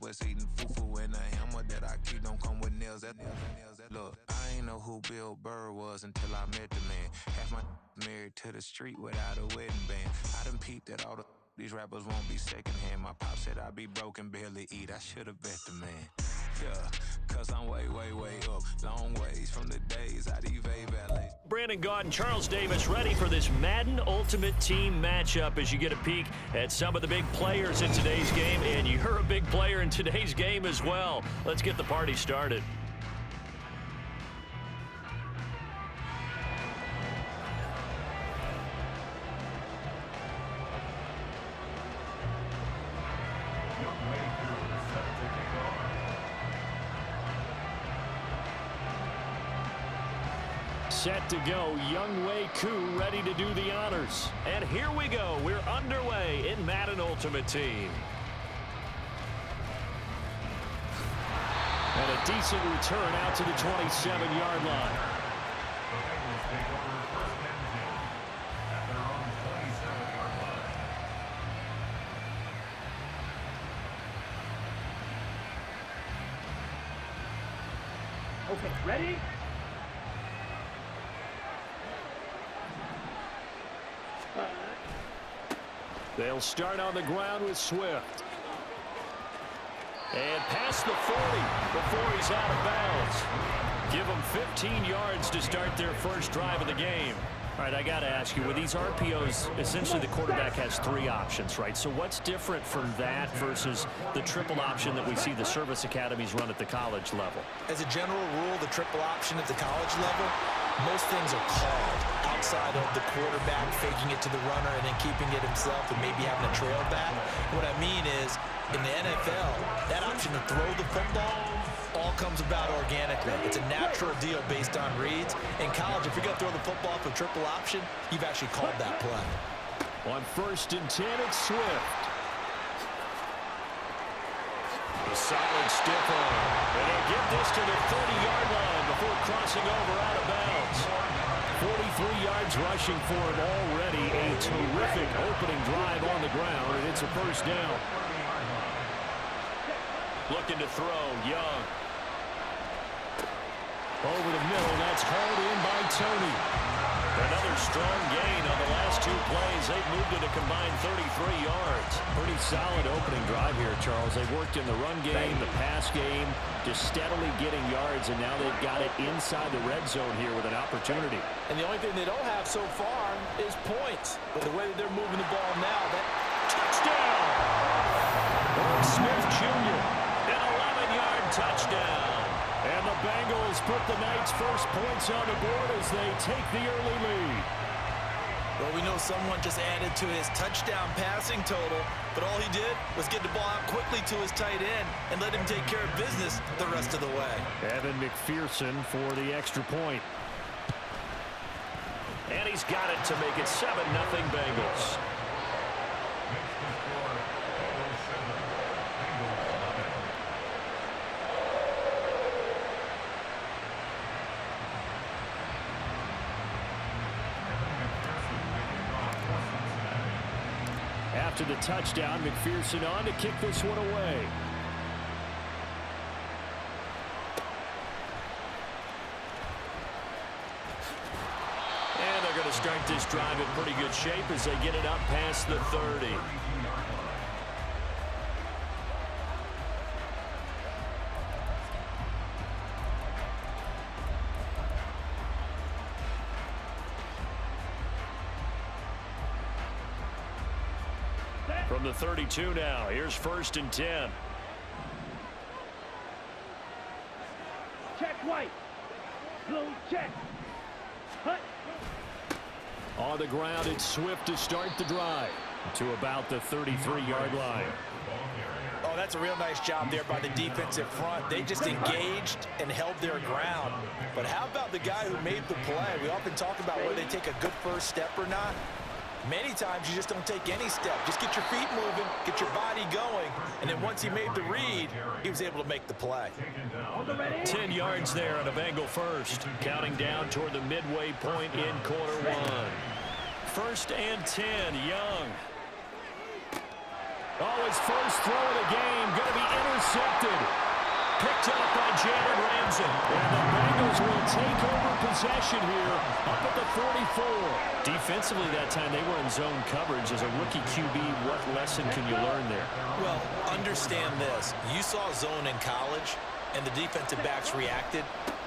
West eating fufu and a hammer that I keep don't come with nails. Look, I ain't know who Bill Burr was until I met the man. Half my married to the street without a wedding band. I done peeped that all these rappers won't be secondhand. My pop said I'd be broke and barely eat. I should've bet the man. Yeah, cause I'm way, way, way up. Long ways from the days I'd evade valet. Brandon Gaud and Charles Davis ready for this Madden Ultimate Team matchup as you get a peek at some of the big players in today's game. And you're a big player in today's game as well. Let's get the party started. Set to go, Young Wei Koo ready to do the honors. And here we go, we're underway in Madden Ultimate Team. And a decent return out to the 27-yard line. Okay, ready? They'll start on the ground with Swift. And past the 40 before he's out of bounds. Give them 15 yards to start their first drive of the game. All right, I got to ask you, with these RPOs, essentially the quarterback has three options, right? So what's different from that versus the triple option that we see the service academies run at the college level? As a general rule, the triple option at the college level, most things are called outside of the quarterback faking it to the runner and then keeping it himself and maybe having a trail back. What I mean is, in the NFL, that option to throw the football all comes about organically. It's a natural deal based on reads. In college, if you're going to throw the football for triple option, you've actually called that play. On 1st and 10, it's Swift. A solid stiff arm. And they'll get this to the 30-yard line before crossing over out of bounds. 43 yards rushing for him already. A terrific opening drive on the ground, and it's a first down. Looking to throw, Young. Over the middle, that's hauled in by Tony. Another strong gain on the last two plays. They've moved it a combined 33 yards. Pretty solid opening drive here, Charles. They worked in the run game, the pass game, just steadily getting yards, and now they've got it inside the red zone here with an opportunity. And the only thing they don't have so far is points. But the way that they're moving the ball now, that touchdown! Irv Smith Jr., an 11-yard touchdown. And the Bengals put the Knights' first points on the board as they take the early lead. Well, we know someone just added to his touchdown passing total, but all he did was get the ball out quickly to his tight end and let him take care of business the rest of the way. Evan McPherson for the extra point. And he's got it to make it 7-0 Bengals. After the touchdown, McPherson on to kick this one away. And they're going to start this drive in pretty good shape as they get it up past the 30. From the 32 now, here's 1st and 10. Check white. Blue check. Hut. On the ground, it's Swift to start the drive to about the 33-yard line. Oh, that's a real nice job there by the defensive front. They just engaged and held their ground. But how about the guy who made the play? We often talk about whether they take a good first step or not. Many times you just don't take any step. Just get your feet moving, get your body going, and then once he made the read, he was able to make the play. 10 yards there on a Bengal first, counting down toward the midway point in quarter one. 1st and 10, Young. Oh, his first throw of the game, going to be intercepted. Bengals will take over possession here up at the 44. Defensively that time, they were in zone coverage. As a rookie QB, what lesson can you learn there? Well, understand this. You saw zone in college, and the defensive backs reacted,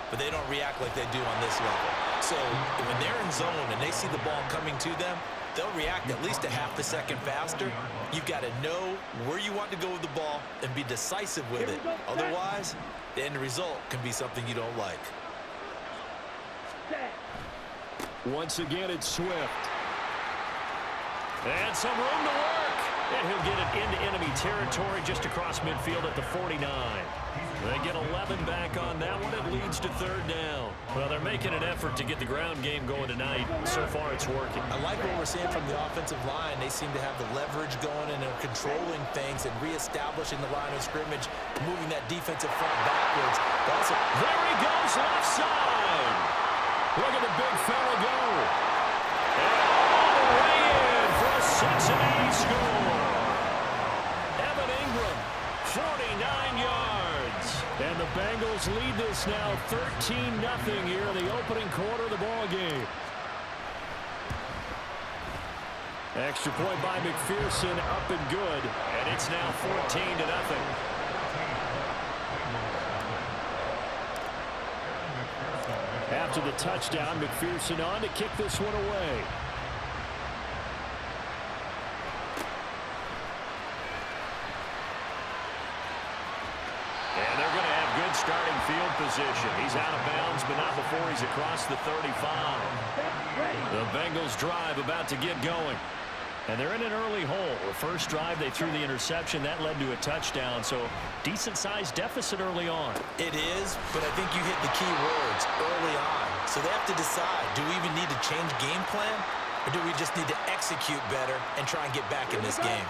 but they don't react like they do on this level. So when they're in zone and they see the ball coming to them, they'll react at least a half a second faster. You've got to know where you want to go with the ball and be decisive with it. Otherwise, the end result can be something you don't like. Once again, it's Swift. And some room to work. And he'll get it into enemy territory just across midfield at the 49. They get 11 back on that one. It leads to third down. Well, they're making an effort to get the ground game going tonight. So far, it's working. I like what we're seeing from the offensive line. They seem to have the leverage going, and they're controlling things and reestablishing the line of scrimmage, moving that defensive front backwards. Also, there he goes, left side. Look at the big fella go. And all the way in for a Cincinnati score. Evan Ingram, 49 yards. And the Bengals lead this now 13-0 here in the opening quarter of the ball game. Extra point by McPherson, up and good. And it's now 14-0. After the touchdown, McPherson on to kick this one away. And they're going to have good starting field position. He's out of bounds, but not before he's across the 35. The Bengals drive about to get going. And they're in an early hole. The first drive, they threw the interception. That led to a touchdown, so decent-sized deficit early on. It is, but I think you hit the key words early on. So they have to decide, do we even need to change game plan, or do we just need to execute better and try and get back in this game?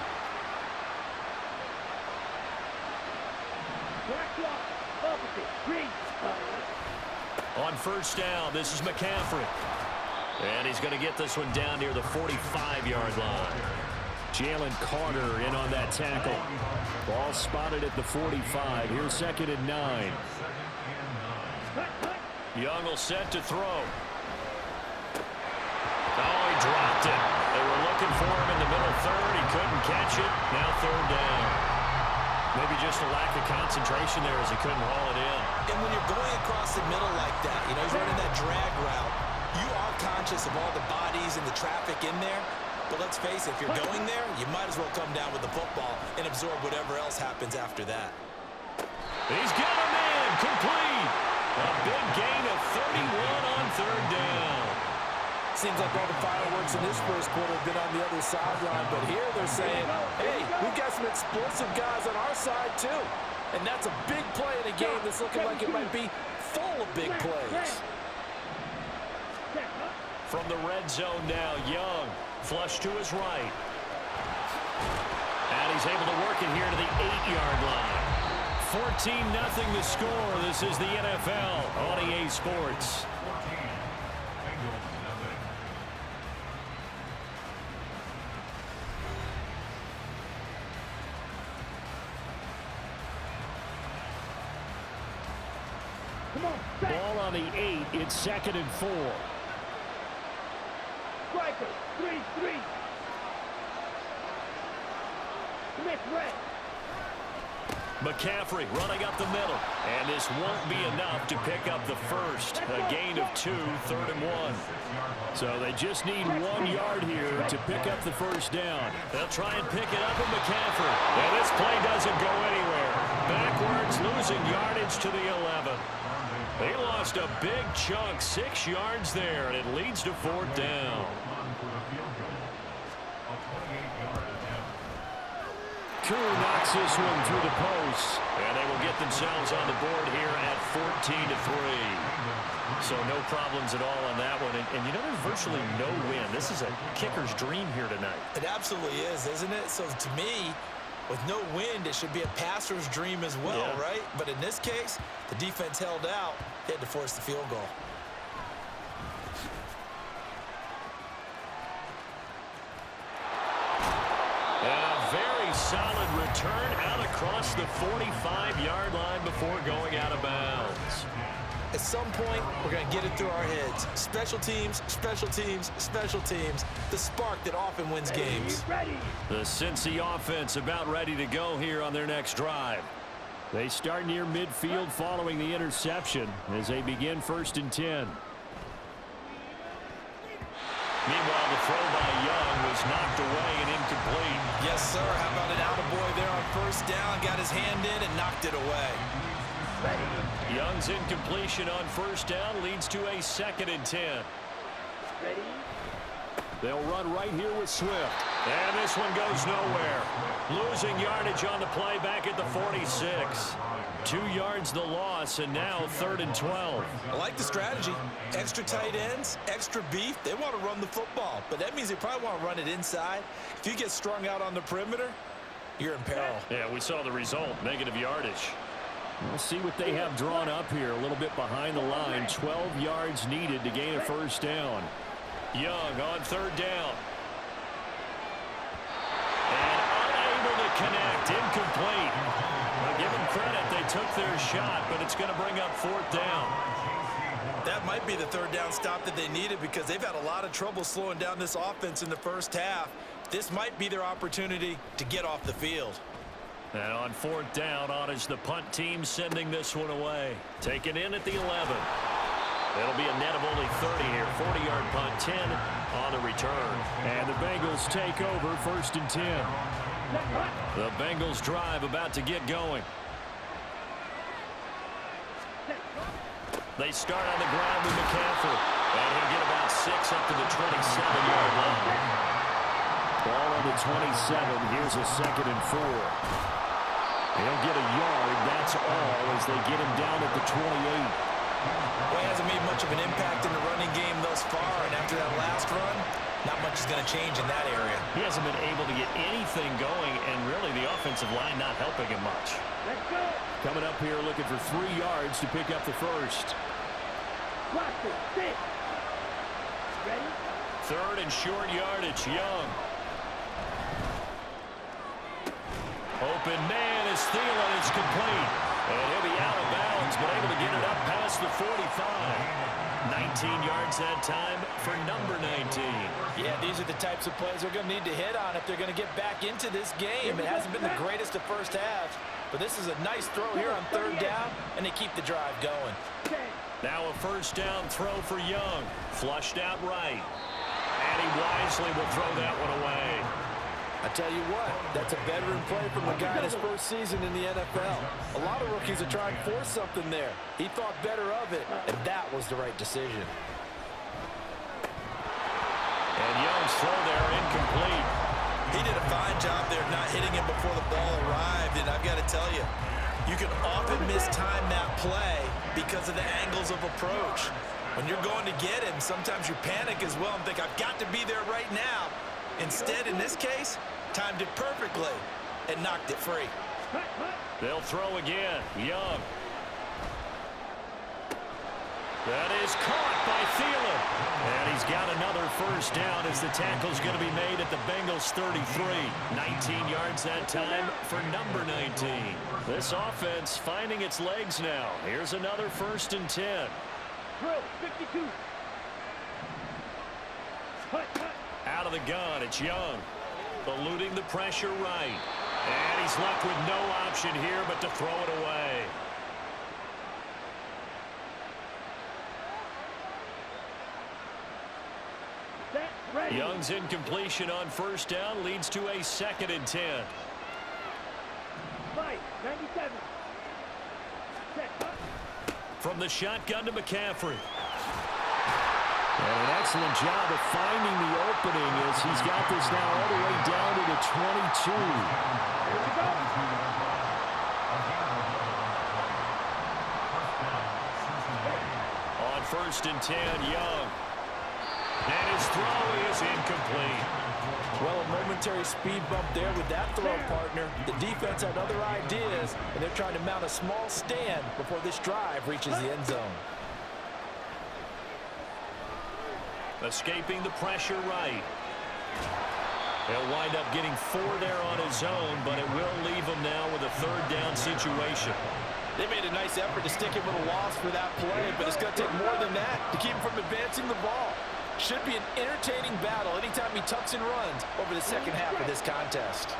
On first down, this is McCaffrey. And he's going to get this one down near the 45-yard line. Jalen Carter in on that tackle. Ball spotted at the 45. Here's 2nd and 9. Young will set to throw. Oh, he dropped it. They were looking for him in the middle third. He couldn't catch it. Now third down. Maybe just a lack of concentration there as he couldn't haul it in. And when you're going across the middle like that, you know, he's running that drag route, you are conscious of all the bodies and the traffic in there. But let's face it, if you're going there, you might as well come down with the football and absorb whatever else happens after that. He's got him in. Complete. A big gain of 31 on third down. Seems like all the fireworks in this first quarter have been on the other sideline, but here they're saying, hey, we've got some explosive guys on our side too. And that's a big play in a game that's looking like it might be full of big plays. From the red zone now, Young, flush to his right. And he's able to work it here to the 8-yard line. 14-0 the score. This is the NFL on EA Sports. Ball on the 8. It's 2nd and 4. Striker, 3-3. Smith red. McCaffrey running up the middle. And this won't be enough to pick up the first. A gain of 2, 3rd and 1. So they just need 1 yard here to pick up the first down. They'll try and pick it up with McCaffrey. And this play doesn't go anywhere. Backwards, losing yardage to the 11. They lost a big chunk, 6 yards there, and it leads to 4th down. Koo knocks this one through the post, and they will get themselves on the board here at 14-3. So no problems at all on that one. And you know, there's virtually no win. This is a kicker's dream here tonight. It absolutely is, isn't it? So to me, with no wind, it should be a passer's dream as well, right? But in this case, the defense held out. They had to force the field goal. And a very solid return out across the 45-yard line before going out of bounds. At some point, we're going to get it through our heads. Special teams, special teams, special teams. The spark that often wins games. The Cincy offense about ready to go here on their next drive. They start near midfield following the interception as they begin 1st and 10. Meanwhile, the throw by Young was knocked away and incomplete. Yes, sir. How about an attaboy there on 1st down? Got his hand in and knocked it away. Young's incompletion on 1st down leads to a 2nd and 10. They'll run right here with Swift. And this one goes nowhere. Losing yardage on the play back at the 46. 2 yards the loss, and now 3rd and 12. I like the strategy. Extra tight ends, extra beef. They want to run the football, but that means they probably want to run it inside. If you get strung out on the perimeter, you're in peril. Yeah, we saw the result, negative yardage. We'll see what they have drawn up here, a little bit behind the line. 12 yards needed to gain a 1st down. Young on 3rd down. And unable to connect, incomplete. Now, give them credit, they took their shot, but it's going to bring up 4th down. That might be the 3rd down stop that they needed because they've had a lot of trouble slowing down this offense in the 1st half. This might be their opportunity to get off the field. And on 4th down, on is the punt team sending this one away. Taken in at the 11. It'll be a net of only 30 here. 40-yard punt, 10 on the return. And the Bengals take over 1st and 10. The Bengals drive about to get going. They start on the ground with McCaffrey. And he'll get about 6 up to the 27-yard line. Ball on the 27. Here's a 2nd and 4. He'll get a yard, that's all, as they get him down at the 28. Well, he hasn't made much of an impact in the running game thus far, and after that last run, not much is going to change in that area. He hasn't been able to get anything going, and really the offensive line not helping him much. Let's go. Coming up here looking for 3 yards to pick up the 1st. Watch it. 6. Ready? 3rd and short yardage, Young. Open man is Thielen. It's complete. And he'll be out of bounds, but able to get it up past the 45. 19 yards that time for number 19. Yeah, these are the types of plays they're going to need to hit on if they're going to get back into this game. It hasn't been the greatest of 1st halves, but this is a nice throw here on 3rd down, and they keep the drive going. Now a 1st down throw for Young. Flushed out right. And he wisely will throw that one away. I tell you what, that's a veteran play from the guy in his 1st season in the NFL. A lot of rookies are trying to force something there. He thought better of it, and that was the right decision. And Young's throw there incomplete. He did a fine job there not hitting him before the ball arrived, and I've got to tell you, you can often mistime that play because of the angles of approach. When you're going to get him, sometimes you panic as well and think, I've got to be there right now. Instead, in this case, timed it perfectly and knocked it free. They'll throw again. Young. That is caught by Thielen. And he's got another 1st down as the tackle's going to be made at the Bengals 33. 19 yards that time for number 19. This offense finding its legs now. Here's another 1st and 10. Drill, 52. Out of the gun, it's Young. Eluding the pressure right. And he's left with no option here but to throw it away. Young's incompletion on 1st down leads to a 2nd and 10. 97. From the shotgun to McCaffrey. And an excellent job of finding the opening as he's got this now all the way down to the 22. Here we go. On 1st and 10, Young. And his throw is incomplete. Well, a momentary speed bump there with that throw, partner. The defense had other ideas, and they're trying to mount a small stand before this drive reaches the end zone. Escaping the pressure right. He'll wind up getting 4 there on his own, but it will leave him now with a 3rd down situation. They made a nice effort to stick him with a loss for that play, but it's going to take more than that to keep him from advancing the ball. Should be an entertaining battle anytime he tucks and runs over the second half of this contest.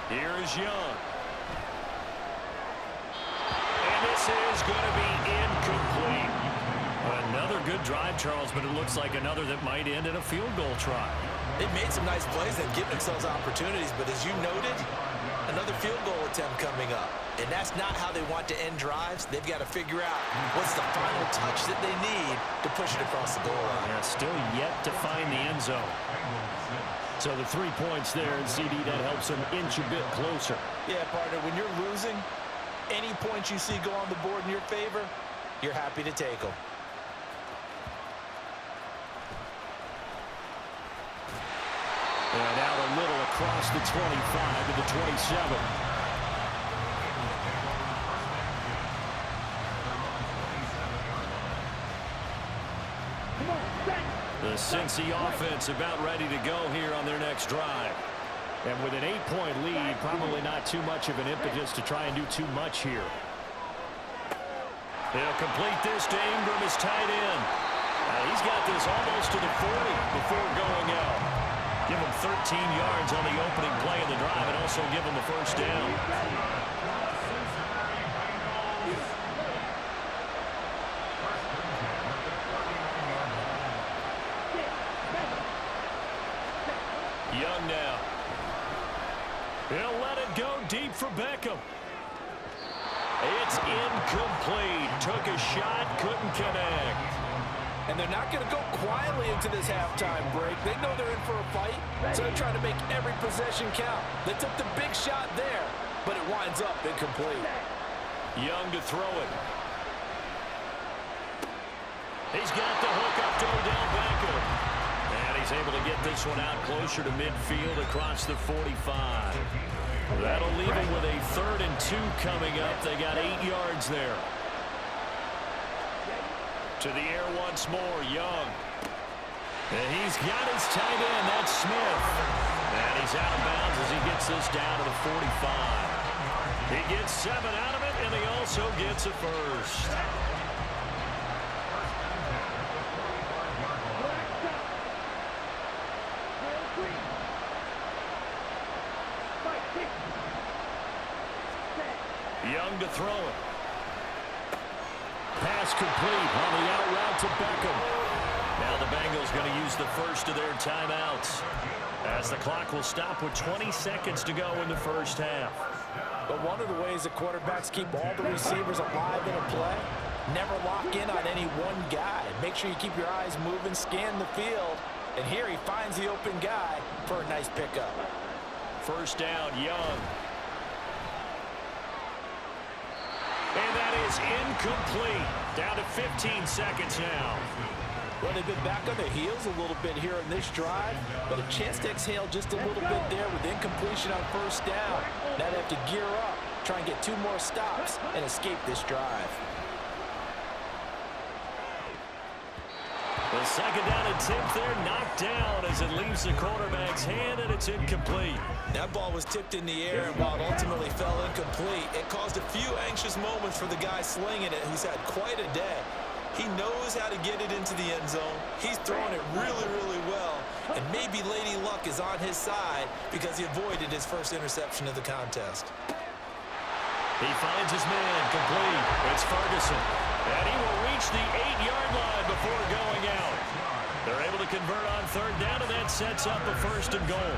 Here is Young. And this is going to be incomplete. Another good drive, Charles, but it looks like another that might end in a field goal try. They've made some nice plays. They've given themselves opportunities, but as you noted, another field goal attempt coming up. And that's not how they want to end drives. They've got to figure out what's the final touch that they need to push it across the goal line. Yeah, still yet to find the end zone. So the 3 points there, and CD, that helps them inch a bit closer. Yeah, partner, when you're losing, any points you see go on the board in your favor, you're happy to take them. And out a little across the 25 to the 27. The Cincy offense about ready to go here on their next drive. And with an 8-point lead, probably not too much of an impetus to try and do too much here. They'll complete this to Ingram, his tight end. He's got this almost to the 40 before going out. Give him 13 yards on the opening play of the drive and also give him a first down. Young now. He'll let it go deep for Beckham. It's incomplete. Took a shot, couldn't connect. And they're not going to go quietly into this halftime break. They know they're in for a fight, so they're trying to make every possession count. They took the big shot there, but it winds up incomplete. Young to throw it. He's got the hook up to Odell Beckham. And he's able to get this one out closer to midfield across the 45. That'll leave him with a 3rd and 2 coming up. They got 8 yards there. To the air once more, Young. And he's got his tight end, that's Smith. And he's out of bounds as he gets this down to the 45. He gets 7 out of it, and he also gets a first. Young to throw it. Pass complete on the out route to Beckham. Now the Bengals going to use the first of their timeouts as the clock will stop with 20 seconds to go in the first half. But one of the ways that quarterbacks keep all the receivers alive in a play, never lock in on any one guy. Make sure you keep your eyes moving, scan the field, and here he finds the open guy for a nice pickup. First down, Young. And that is incomplete. Down to 15 seconds now. Well, they've been back on their heels a little bit here in this drive, but a chance to exhale just a little bit there with incompletion on first down. Now they have to gear up, try and get 2 more stops, and escape this drive. The second down attempt there knocked down as it leaves the quarterback's hand, and it's incomplete. That ball was tipped in the air, and while it ultimately fell incomplete, it caused a few anxious moments for the guy slinging it, who's had quite a day. He knows how to get it into the end zone. He's throwing it really, really well, and maybe Lady Luck is on his side because he avoided his first interception of the contest. He finds his man complete. It's Ferguson. And he will reach the 8-yard line before going out. They're able to convert on third down, and that sets up a first and goal.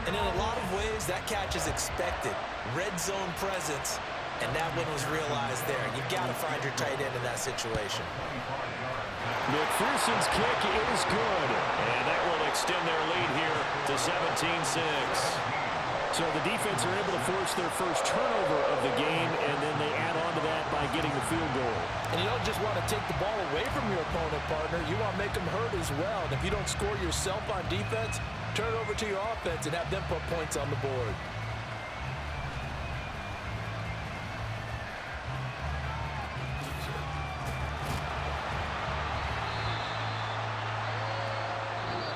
And in a lot of ways, that catch is expected. Red zone presence, and that one was realized there. You've got to find your tight end in that situation. McPherson's kick is good, and that will extend their lead here to 17-6. So the defense are able to force their first turnover of the game, and then they add on to that by getting the field goal. And you don't just want to take the ball away from your opponent, partner. You want to make them hurt as well. And if you don't score yourself on defense, turn it over to your offense and have them put points on the board.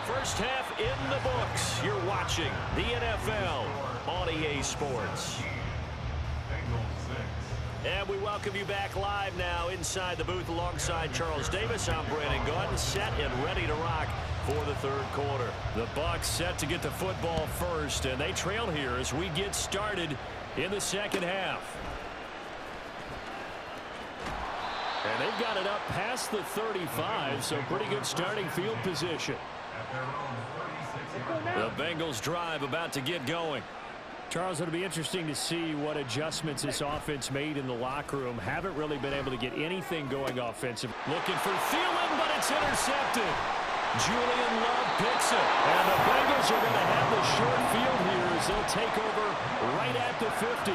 First half in the books. You're watching the NFL on EA Sports. And we welcome you back live now inside the booth alongside Charles Davis. I'm Brandon Gaudin, set and ready to rock for the third quarter. The Bucs set to get the football first, and they trail here as we get started in the second half. And they've got it up past the 35, so pretty good starting field position. The Bengals drive about to get going. Charles, it'll be interesting to see what adjustments this offense made in the locker room. Haven't really been able to get anything going offensive. Looking for Thielen, but it's intercepted. Julian Love picks it. And the Bengals are going to have the short field here as they'll take over right at the 50.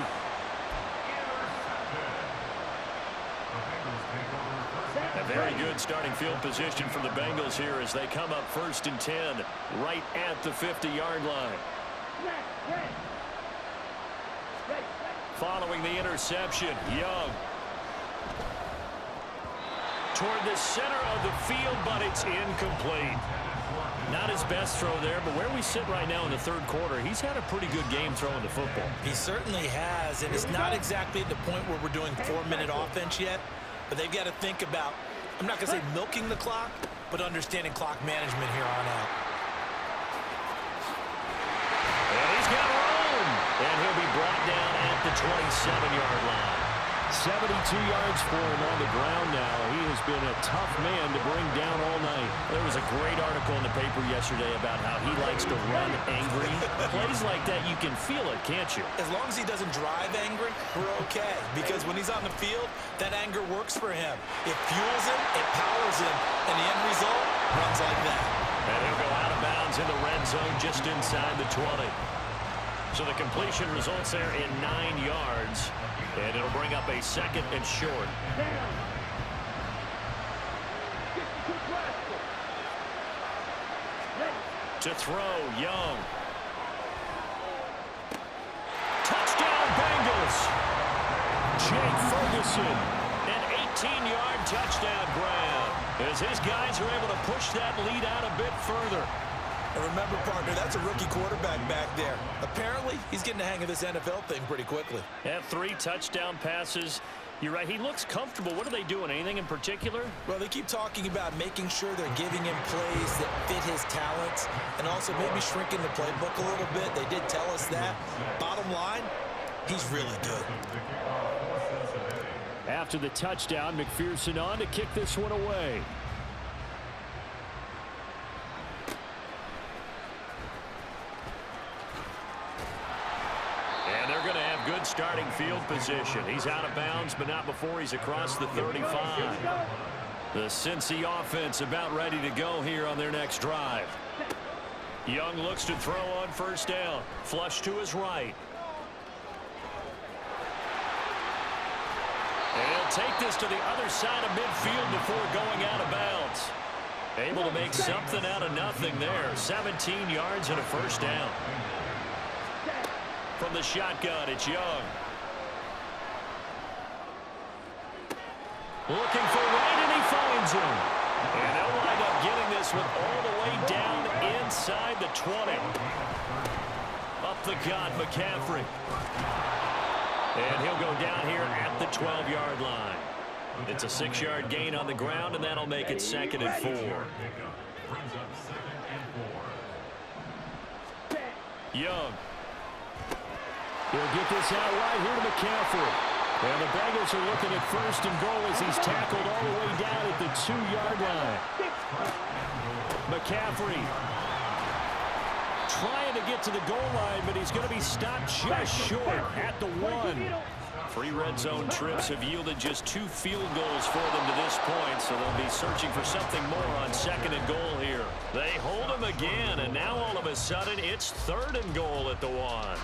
A very good starting field position for the Bengals here as they come up 1st and 10 right at the 50-yard line. Following the interception, Young toward the center of the field, but it's incomplete. Not his best throw there, but where we sit right now in the third quarter, he's had a pretty good game throwing the football. He certainly has, and it's not exactly at the point where we're doing 4-minute offense yet, but they've got to think about, I'm not going to say milking the clock, but understanding clock management here on out. And he's got room, and he'll be brought down at the 27-yard line. 72 yards for him on the ground now. He has been a tough man to bring down all night. There was a great article in the paper yesterday about how he likes to run angry. Plays like that, you can feel it, can't you? As long as he doesn't drive angry, we're okay. Because when he's on the field, that anger works for him. It fuels him, it powers him, and the end result runs like that. And he'll go out of bounds in the red zone just inside the 20. So the completion results there in 9 yards. And it'll bring up a 2nd and short. To throw, Young. Touchdown, Bengals. Jake Ferguson, an 18-yard touchdown grab. As his guys are able to push that lead out a bit further. And remember, partner, that's a rookie quarterback back there. Apparently, he's getting the hang of this NFL thing pretty quickly. And 3 touchdown passes. You're right, he looks comfortable. What are they doing? Anything in particular? Well, they keep talking about making sure they're giving him plays that fit his talents and also maybe shrinking the playbook a little bit. They did tell us that. Bottom line, he's really good. After the touchdown, McPherson on to kick this one away. Good starting field position. He's out of bounds, but not before he's across the 35. The Cincy offense about ready to go here on their next drive. Young looks to throw on 1st down. Flush to his right. And he'll take this to the other side of midfield before going out of bounds. Able to make something out of nothing there. 17 yards and a 1st down. From the shotgun, it's Young. Looking for Wright, and he finds him. And they'll wind up getting this one all the way down inside the 20. Up the gut, McCaffrey. And he'll go down here at the 12-yard line. It's a 6-yard gain on the ground, and that'll make it 2nd and 4. Young. He'll get this out right here to McCaffrey. And the Bengals are looking at 1st and goal as he's tackled all the way down at the 2-yard line. McCaffrey trying to get to the goal line, but he's going to be stopped just short at the 1. 3 red zone trips have yielded just 2 field goals for them to this point, so they'll be searching for something more on 2nd and goal here. They hold him again, and now all of a sudden it's 3rd and goal at the 1.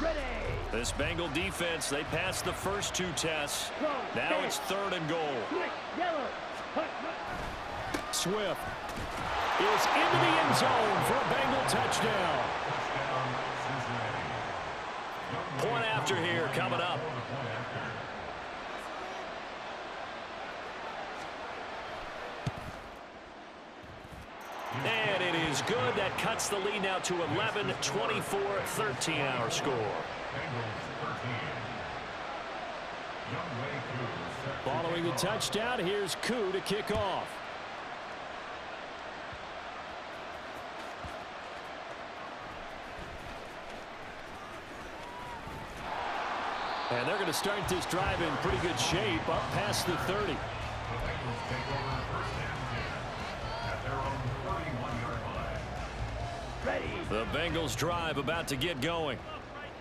This Bengal defense, they passed the first 2 tests. Now it's 3rd and goal. Swift is into the end zone for a Bengal touchdown. Point after here coming up. And it is good. That cuts the lead now to 11, 24, 13 our score. Following the touchdown, here's Koo to kick off. And they're going to start this drive in pretty good shape, up past the 30. The Bengals drive about to get going.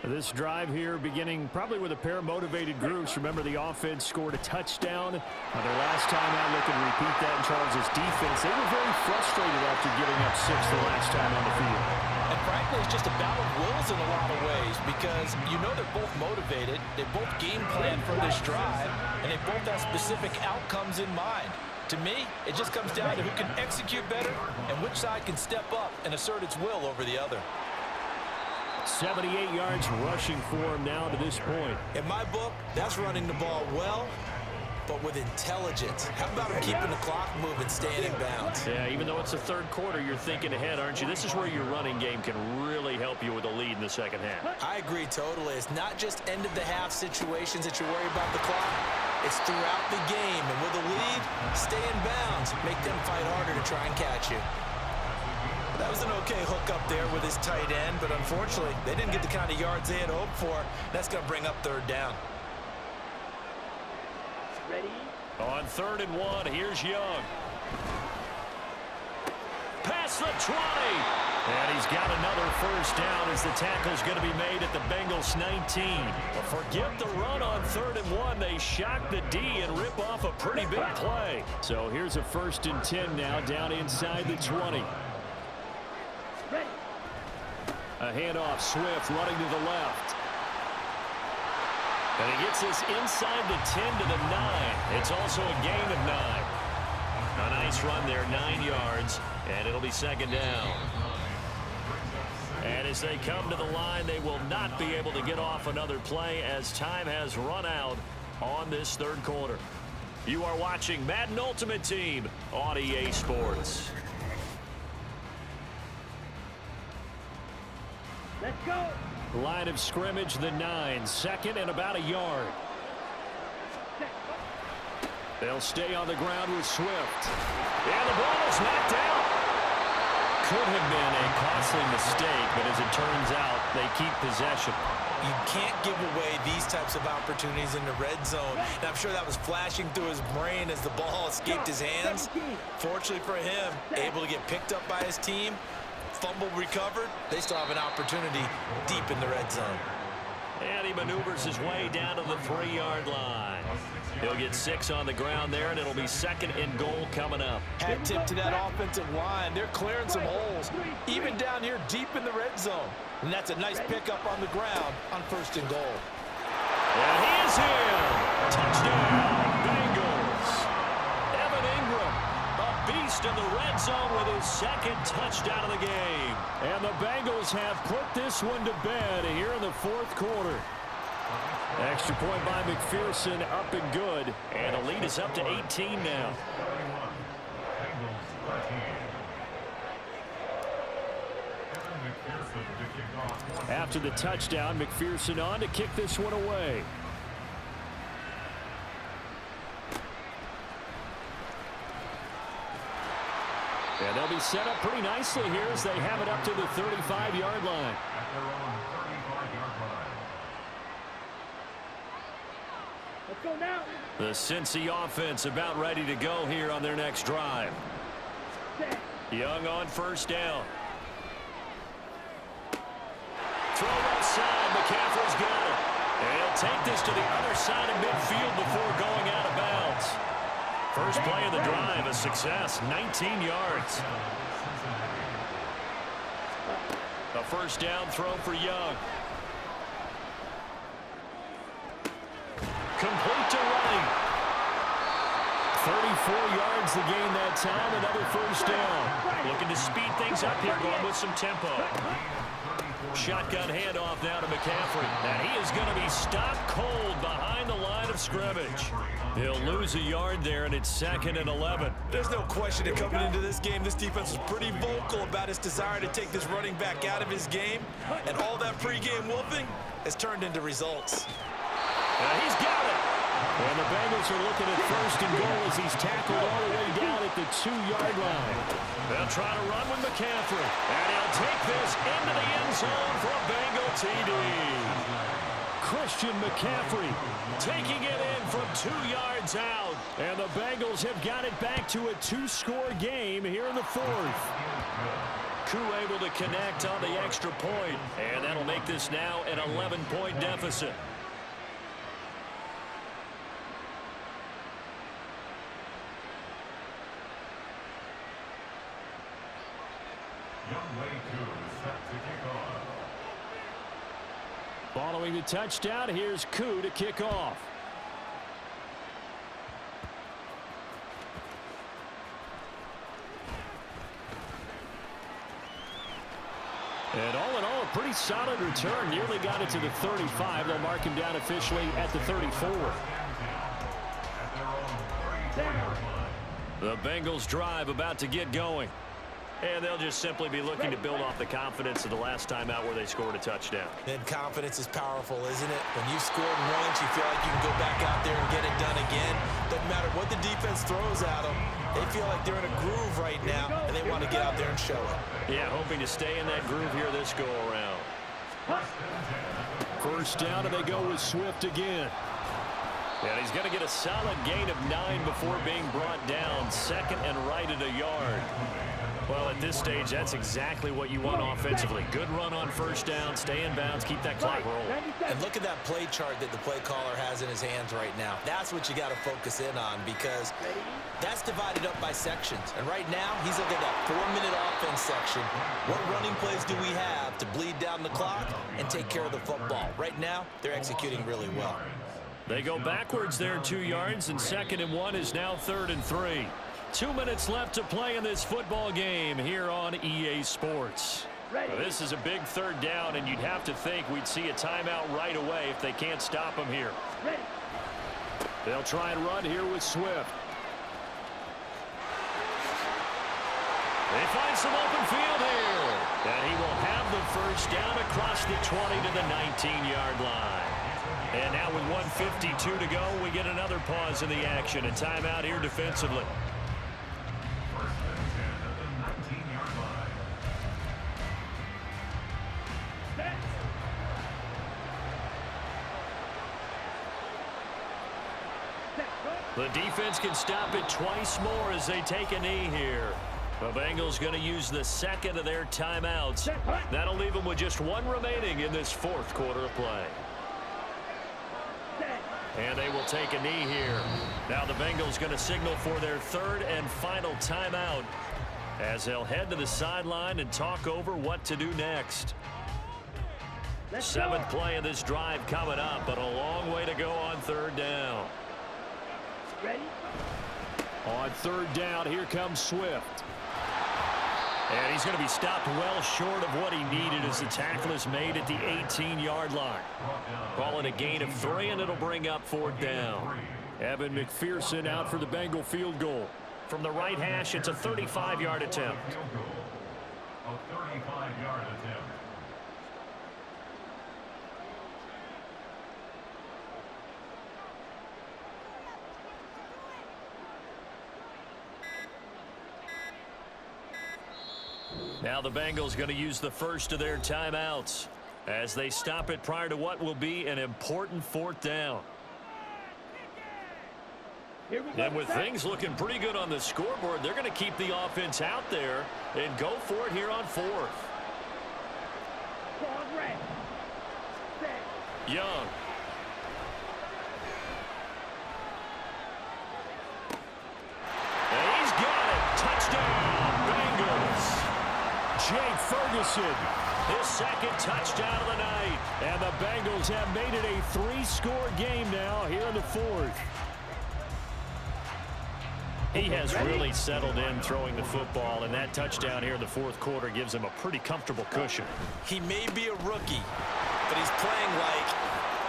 This drive here beginning probably with a pair of motivated groups. Remember, the offense scored a touchdown. Their last time out, they could repeat that in Charles' defense. They were very frustrated after giving up 6 the last time on the field. And frankly, it's just a battle of wills in a lot of ways because you know they're both motivated. They both game plan for this drive, and they both have specific outcomes in mind. To me, it just comes down to who can execute better and which side can step up and assert its will over the other. 78 yards rushing for him now to this point. In my book, that's running the ball well, but with intelligence. How about him keeping the clock moving, staying in bounds? Yeah, even though it's the third quarter, you're thinking ahead, aren't you? This is where your running game can really help you with a lead in the second half. I agree totally. It's not just end-of-the-half situations that you worry about the clock. It's throughout the game, and with a lead, stay in bounds. Make them fight harder to try and catch you. That was an okay hook up there with his tight end, but unfortunately, they didn't get the kind of yards they had hoped for. That's going to bring up third down. Ready? On 3rd and 1, here's Young. Past the 20. And he's got another first down as the tackle's going to be made at the Bengals 19. But forget the run on 3rd and 1. They shock the D and rip off a pretty big play. So here's a 1st and 10 now down inside the 20. Ready? A handoff, Swift running to the left. And he gets this inside the 10 to the 9. It's also a gain of 9. A nice run there, 9 yards, and it'll be 2nd down. And as they come to the line, they will not be able to get off another play as time has run out on this 3rd quarter. You are watching Madden Ultimate Team on EA Sports. Let's go. Line of scrimmage, the 9, 2nd and about a yard. They'll stay on the ground with Swift. And the ball is knocked out. Could have been a costly mistake, but as it turns out, they keep possession. You can't give away these types of opportunities in the red zone. And I'm sure that was flashing through his brain as the ball escaped his hands. Fortunately for him, able to get picked up by his team. Fumble recovered. They still have an opportunity deep in the red zone. And he maneuvers his way down to the 3-yard line. He'll get 6 on the ground there, and it'll be 2nd and goal coming up. Hat tip to that offensive line. They're clearing some holes, even down here deep in the red zone. And that's a nice pickup on the ground on 1st and goal. And he is in. Touchdown, Bengals. Evan Ingram, a beast in the red zone with his 2nd touchdown of the game. And the Bengals have put this one to bed here in the 4th quarter. Extra point by McPherson, up and good. And the lead is up to 18 now. After the touchdown, McPherson on to kick this one away. And they'll be set up pretty nicely here as they have it up to the 35-yard line. Let's go now. The Cincy offense about ready to go here on their next drive. Young on 1st down. Throw left side. McCaffrey's got it. And he'll take this to the other side of midfield before going out of bounds. First play of the drive, a success, 19 yards. A 1st down throw for Young. Complete to Running. 34 yards the gain that time, another 1st down. Looking to speed things up here, going with some tempo. Shotgun handoff now to McCaffrey. And he is going to be stopped cold behind the line of scrimmage. He'll lose a yard there, and it's 2nd and 11. There's no question that coming into this game, this defense was pretty vocal about its desire to take this running back out of his game. And all that pregame wolfing has turned into results. And he's got it. the Bengals are looking at first and goal as he's tackled all the way down at the 2-yard line. They'll try to run with McCaffrey. And he'll take this into the end zone for a Bengal TD. Christian McCaffrey taking it in from 2 yards out. And the Bengals have got it back to a 2-score game here in the 4th. Koo able to connect on the extra point. And that'll make this now an 11-point deficit. Following the touchdown, here's Koo to kick off. And all in all, a pretty solid return. Nearly got it to the 35. They'll mark him down officially at the 34. The Bengals drive about to get going. And they'll just simply be looking to build off the confidence of the last time out where they scored a touchdown. And confidence is powerful, isn't it? When you've scored once, you feel like you can go back out there and get it done again. Doesn't matter what the defense throws at them. They feel like they're in a groove right now, and they want to get out there and show it. Yeah, hoping to stay in that groove here this go-around. First down, and they go with Swift again. And he's going to get a solid gain of 9 before being brought down. Second and right at a yard. Well, at this stage, that's exactly what you want offensively. Good run on first down, stay in bounds, keep that clock rolling. And look at that play chart that the play caller has in his hands right now. That's what you got to focus in on because that's divided up by sections. And right now, he's looking at that 4-minute offense section. What running plays do we have to bleed down the clock and take care of the football? Right now, they're executing really well. They go backwards there 2 yards, and 2nd and 1 is now 3rd and 3. 2 minutes left to play in this football game here on EA Sports. Well, this is a big 3rd down, and you'd have to think we'd see a timeout right away if they can't stop him here. They'll try and run here with Swift. They find some open field here. And he will have the first down across the 20 to the 19-yard line. And now with 1:52 to go, we get another pause in the action. A timeout here defensively. The defense can stop it twice more as they take a knee here. The Bengals going to use the 2nd of their timeouts. That'll leave them with just 1 remaining in this 4th quarter of play. And they will take a knee here. Now the Bengals going to signal for their 3rd and final timeout as they'll head to the sideline and talk over what to do next. 7th play of this drive coming up, but a long way to go on 3rd down. Ready? On 3rd down, here comes Swift. And he's going to be stopped well short of what he needed as the tackle is made at the 18-yard line. Call it a gain of 3, and it'll bring up 4th down. Evan McPherson out for the Bengal field goal. From the right hash, it's a 35-yard attempt. A 35-yard attempt. Now the Bengals going to use the first of their timeouts as they stop it prior to what will be an important 4th down. And with things looking pretty good on the scoreboard, they're going to keep the offense out there and go for it here on 4th. Young. And he's got it. Touchdown, Bengals. Jake Ferguson, his 2nd touchdown of the night. And the Bengals have made it a 3-score game now here in the 4th. He has really settled in throwing the football, and that touchdown here in the 4th quarter gives him a pretty comfortable cushion. He may be a rookie, but he's playing like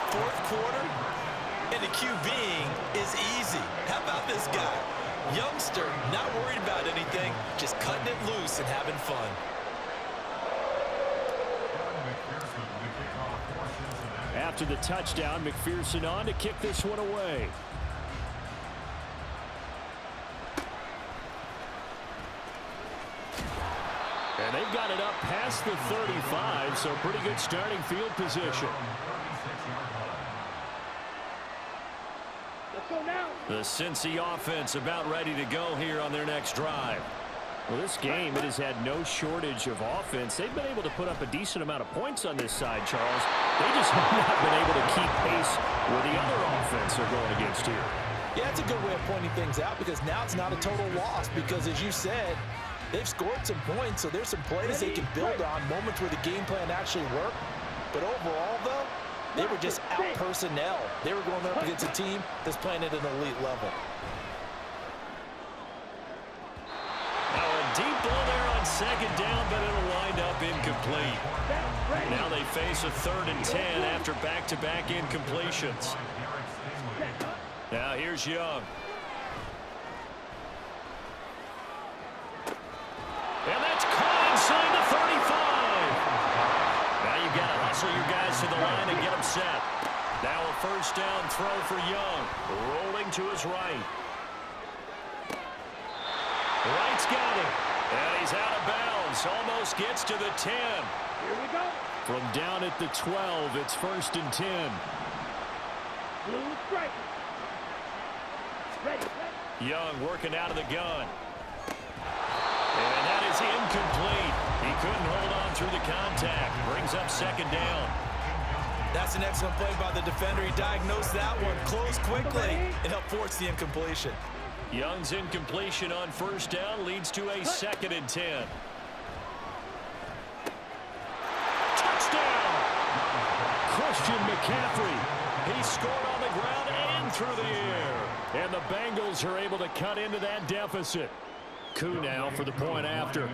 4th quarter, and the QBing is easy. How about this guy? Youngster, not worried about anything, just cutting it loose and having fun. After the touchdown, McPherson on to kick this one away. And they've got it up past the 35, so pretty good starting field position. Let's go now. The Cincy offense about ready to go here on their next drive. Well, this game, it has had no shortage of offense. They've been able to put up a decent amount of points on this side, Charles. They just have not been able to keep pace with the other offense they're going against here. Yeah, it's a good way of pointing things out because now it's not a total loss because, as you said, they've scored some points, so there's some plays they can build on, moments where the game plan actually worked. But overall, though, they were just out-personnel. They were going up against a team that's playing at an elite level. Now a deep ball there on second down, but it'll wind up incomplete. Now they face a 3rd and 10 after back-to-back incompletions. Now here's Young. And that's caught inside the 35. Now you've got to hustle your guys to the line and get them set. Now a 1st down throw for Young. Rolling to his right. Wright's got it. And he's out of bounds. Almost gets to the 10. Here we go. From down at the 12, it's 1st and 10. Blue strike. Ready. Young working out of the gun. And that is incomplete. He couldn't hold on through the contact. Brings up 2nd down. That's an excellent play by the defender. He diagnosed that one, closed quickly, and helped force the incompletion. Young's incompletion on 1st down leads to a 2nd and 10. Touchdown! Christian McCaffrey. He scored on the ground and through the air. And the Bengals are able to cut into that deficit. Coup now for the point after.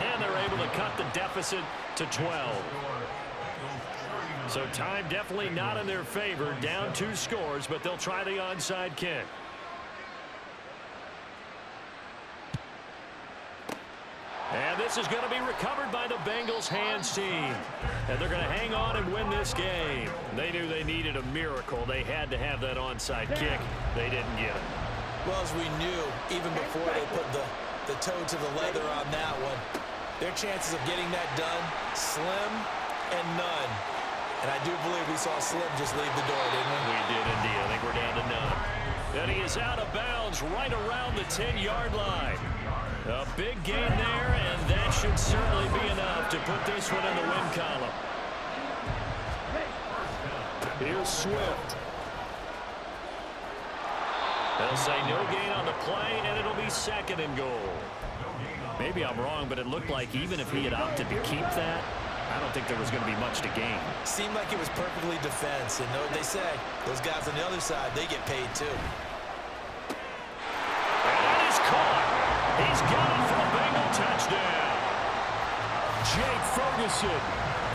And they're able to cut the deficit to 12. So time definitely not in their favor. Down 2 scores, but they'll try the onside kick. And this is going to be recovered by the Bengals hands team. And they're going to hang on and win this game. They knew they needed a miracle. They had to have that onside kick. They didn't get it. Well, as we knew, even before they put the toe to the leather on that one, their chances of getting that done, slim and none. And I do believe we saw Slim just leave the door, didn't we? We did indeed. I think we're down to none. And he is out of bounds right around the 10-yard line. A big gain there, and that should certainly be enough to put this one in the win column. Here's Swift. They'll say no gain on the play, and it'll be 2nd and goal. Maybe I'm wrong, but it looked like even if he had opted to keep that, I don't think there was going to be much to gain. Seemed like it was perfectly defense, and know what they say, those guys on the other side, they get paid too. And that is caught. He's got it for a Bengal touchdown. Jake Ferguson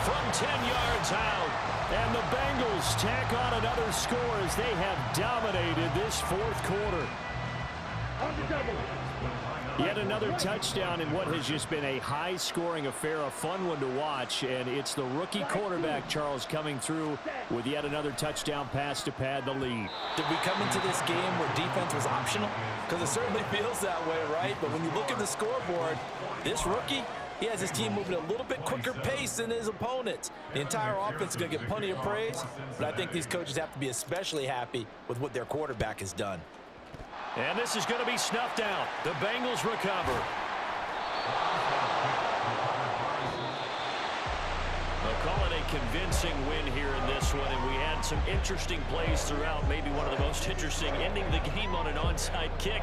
from 10 yards out. And the Bengals tack on another score as they have dominated this 4th quarter. On the double. Yet another touchdown in what has just been a high-scoring affair, a fun one to watch. And it's the rookie quarterback, Charles, coming through with yet another touchdown pass to pad the lead. Did we come into this game where defense was optional? Because it certainly feels that way, right? But when you look at the scoreboard, this rookie, he has his team moving at a little bit quicker pace than his opponents. The entire offense is going to get plenty of praise, but I think these coaches have to be especially happy with what their quarterback has done. And this is going to be snuffed out. The Bengals recover. They'll call it a convincing win here in this one, and we had some interesting plays throughout. Maybe one of the most interesting, ending the game on an onside kick.